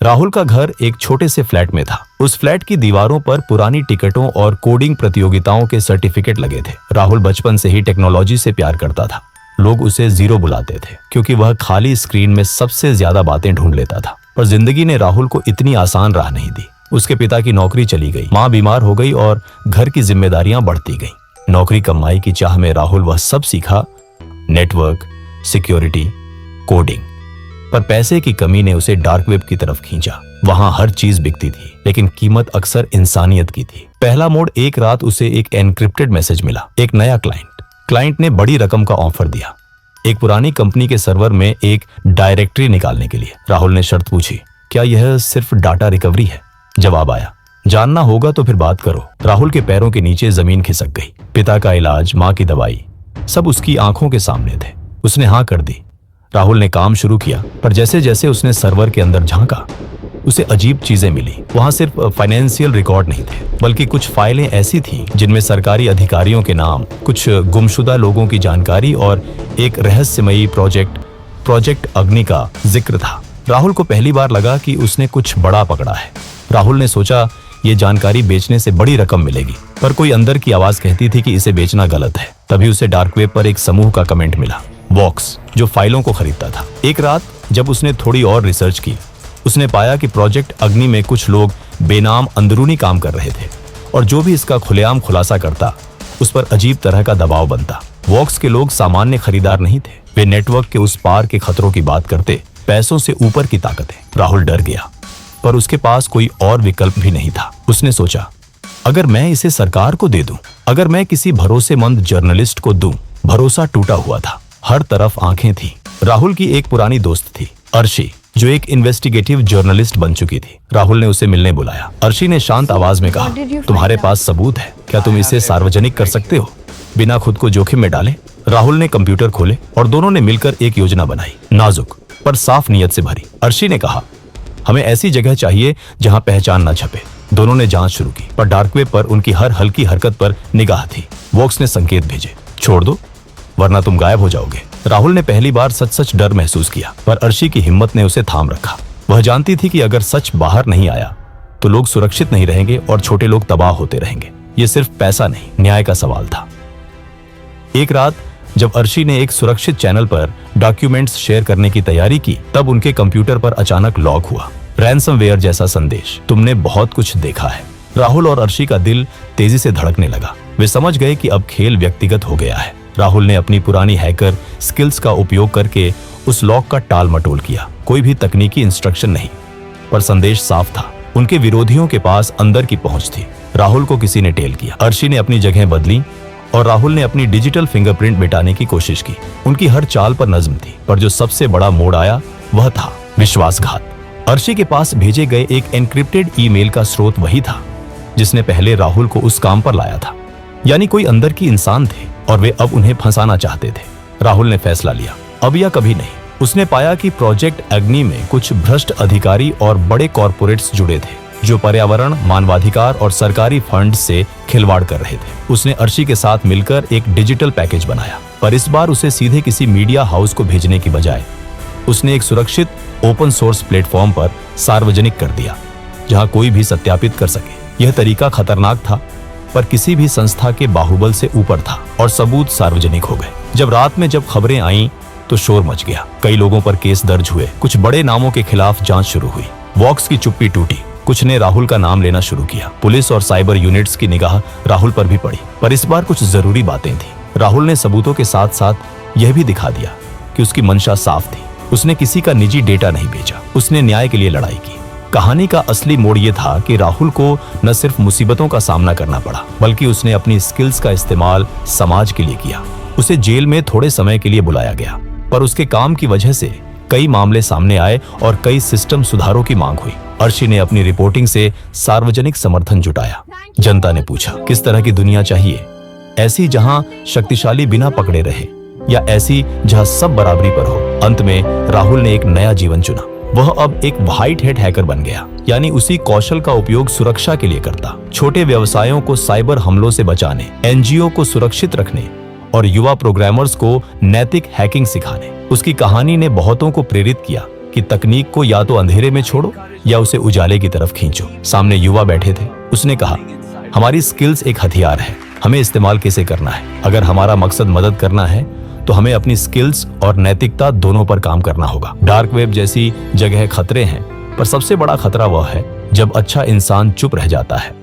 राहुल का घर एक छोटे से फ्लैट में था। उस फ्लैट की दीवारों पर पुरानी टिकटों और कोडिंग प्रतियोगिताओं के सर्टिफिकेट लगे थे। राहुल बचपन से ही टेक्नोलॉजी से प्यार करता था। लोग उसे जीरो बुलाते थे क्योंकि वह खाली स्क्रीन में सबसे ज्यादा बातें ढूंढ लेता था। पर जिंदगी ने राहुल को इतनी आसान राह नहीं दी। उसके पिता की नौकरी चली गई, माँ बीमार हो गई और घर की जिम्मेदारियां बढ़ती गईं। नौकरी कमाई की चाह में राहुल वह सब सीखा, नेटवर्क, सिक्योरिटी, कोडिंग। पर पैसे की कमी ने उसे डार्क वेब की तरफ खींचा। वहां हर चीज बिकती थी, लेकिन कीमत अक्सर इंसानियत की थी। पहला मोड़, एक रात उसे एक एनक्रिप्टेड मैसेज मिला। एक नया क्लाइंट ने बड़ी रकम का ऑफर दिया, एक पुरानी कंपनी के सर्वर में एक डायरेक्टरी निकालने के लिए। राहुल ने शर्त पूछी, क्या यह सिर्फ डाटा रिकवरी है? जवाब आया, जानना होगा तो फिर बात करो। राहुल के पैरों के नीचे जमीन खिसक गई। पिता का इलाज, माँ की दवाई, सब उसकी आंखों के सामने थे। उसने हाँ कर दी। राहुल ने काम शुरू किया, पर जैसे जैसे उसने सर्वर के अंदर झांका, उसे अजीब चीजें मिली। वहां सिर्फ फाइनेंशियल रिकॉर्ड नहीं थे, बल्कि कुछ फाइलें ऐसी थीं जिनमें सरकारी अधिकारियों के नाम, कुछ गुमशुदा लोगों की जानकारी और एक रहस्यमयी प्रोजेक्ट अग्नि का जिक्र था। राहुल को पहली बार लगा कि उसने कुछ बड़ा पकड़ा है। राहुल ने सोचा, ये जानकारी बेचने से बड़ी रकम मिलेगी, पर कोई अंदर की आवाज कहती थी कि इसे बेचना गलत है। तभी उसे डार्क वेब पर एक समूह का कमेंट मिला, वॉक्स, जो फाइलों को खरीदता था। एक रात जब उसने थोड़ी और रिसर्च की, उसने पाया कि प्रोजेक्ट अग्नि में कुछ लोग बेनाम अंदरूनी काम कर रहे थे और जो भी इसका खुलेआम खुलासा करता, उस पर अजीब तरह का दबाव बनता। वॉक्स के लोग सामान्य खरीदार नहीं थे, वे नेटवर्क के उस पार के खतरों की बात करते, पैसों से ऊपर की ताकतें। राहुल डर गया, पर उसके पास कोई और विकल्प भी नहीं था। उसने सोचा, अगर मैं इसे सरकार को दे दूं, अगर मैं किसी भरोसेमंद जर्नलिस्ट को दूं। भरोसा टूटा हुआ था, हर तरफ आंखें थी। राहुल की एक पुरानी दोस्त थी, अर्शी, जो एक इन्वेस्टिगेटिव जर्नलिस्ट बन चुकी थी। राहुल ने उसे मिलने बुलाया। अर्शी ने शांत आवाज में कहा, तुम्हारे पास सबूत है, क्या तुम इसे सार्वजनिक कर सकते हो बिना खुद को जोखिम में डाले? राहुल ने कंप्यूटर खोले और दोनों ने मिलकर एक योजना बनाई, नाजुक पर साफ नीयत से भरी। अर्शी ने कहा, हमें ऐसी जगह चाहिए जहां पहचान न छपे। दोनों ने जांच शुरू की, पर डार्क वेब पर उनकी हर हल्की हरकत पर निगाह थी। वॉक्स ने संकेत भेजे, छोड़ दो वरना तुम गायब हो जाओगे। राहुल ने पहली बार सच डर महसूस किया, पर अर्शी की हिम्मत ने उसे थाम रखा। वह जानती थी कि अगर सच बाहर नहीं आया तो लोग सुरक्षित नहीं रहेंगे और छोटे लोग तबाह होते रहेंगे। ये सिर्फ पैसा नहीं, न्याय का सवाल था। एक रात जब अर्शी ने एक सुरक्षित चैनल पर डॉक्यूमेंट्स शेयर करने की तैयारी की, तब उनके कंप्यूटर पर अचानक लॉक हुआ, रैनसमवेयर जैसा संदेश, तुमने बहुत कुछ देखा है। राहुल और अर्शी का दिल तेजी से धड़कने लगा। वे समझ गए कि अब खेल व्यक्तिगत हो गया है। राहुल ने अपनी पुरानी हैकर स्किल्स का उपयोग करके उस लॉक का टाल मटोल किया। कोई भी तकनीकी इंस्ट्रक्शन नहीं, पर संदेश साफ था। उनके विरोधियों के पास अंदर की पहुंच थी। राहुल को किसी ने टेल किया। अर्शी ने अपनी जगह बदली और राहुल ने अपनी डिजिटल फिंगरप्रिंट मिटाने की कोशिश की। उनकी हर चाल पर नज्म थी, पर जो सबसे बड़ा मोड़ आया वह था विश्वासघात। अर्शी के पास भेजे गए एक एन्क्रिप्टेड ईमेल का स्रोत वही था जिसने पहले राहुल को उस काम पर लाया था। यानी कोई अंदर की इंसान थे और वे अब उन्हें फंसाना चाहते थे। राहुल ने फैसला लिया, अब या कभी नहीं। उसने पाया कि प्रोजेक्ट अग्नि में कुछ भ्रष्ट अधिकारी और बड़े कॉरपोरेट्स जुड़े थे जो पर्यावरण, मानवाधिकार और सरकारी फंड से खिलवाड़ कर रहे थे। उसने अर्शी के साथ मिलकर एक डिजिटल पैकेज बनाया, पर इस बार उसे सीधे किसी मीडिया हाउस को भेजने की बजाय उसने एक सुरक्षित ओपन सोर्स प्लेटफॉर्म पर सार्वजनिक कर दिया, जहां कोई भी सत्यापित कर सके। यह तरीका खतरनाक था, पर किसी भी संस्था के बाहुबल से ऊपर था और सबूत सार्वजनिक हो गए। जब रात में खबरें आईं तो शोर मच गया। कई लोगों पर केस दर्ज हुए, कुछ बड़े नामों के खिलाफ जांच शुरू हुई। वॉक्स की चुप्पी टूटी, कुछ ने राहुल का नाम लेना शुरू किया। पुलिस और साइबर यूनिट्स की निगाह राहुल पर भी पड़ी, पर इस बार कुछ जरूरी बातें थी। राहुल ने सबूतों के साथ साथ यह भी दिखा दिया कि उसकी मंशा साफ थी। उसने किसी का निजी डेटा नहीं बेचा, उसने न्याय के लिए लड़ाई की। कहानी का असली मोड़ यह था कि राहुल को न सिर्फ मुसीबतों का सामना करना पड़ा, बल्कि उसने अपनी स्किल्स का इस्तेमाल समाज के लिए किया। उसे जेल में थोड़े समय के लिए बुलाया गया, पर उसके काम की वजह से कई मामले सामने आए और कई सिस्टम सुधारों की मांग हुई। अर्शी ने अपनी रिपोर्टिंग से सार्वजनिक समर्थन जुटाया। जनता ने पूछा, किस तरह की दुनिया चाहिए? ऐसी जहां शक्तिशाली बिना पकड़े रहे, या ऐसी जहां सब बराबरी पर हो? अंत में राहुल ने एक नया जीवन चुना। वह अब एक व्हाइट हैट हैकर बन गया, यानी उसी कौशल का उपयोग सुरक्षा के लिए करता, छोटे व्यवसायों को साइबर हमलों से बचाने, एनजीओ को सुरक्षित रखने और युवा प्रोग्रामर्स को नैतिक हैकिंग सिखाने। उसकी कहानी ने बहुतों को प्रेरित किया कि तकनीक को या तो अंधेरे में छोड़ो या उसे उजाले की तरफ खींचो। सामने युवा बैठे थे। उसने कहा, हमारी स्किल्स एक हथियार है, हमें इस्तेमाल कैसे करना है। अगर हमारा मकसद मदद करना है तो हमें अपनी स्किल्स और नैतिकता दोनों पर काम करना होगा। डार्क वेब जैसी जगह खतरे हैं, पर सबसे बड़ा खतरा वह है जब अच्छा इंसान चुप रह जाता है।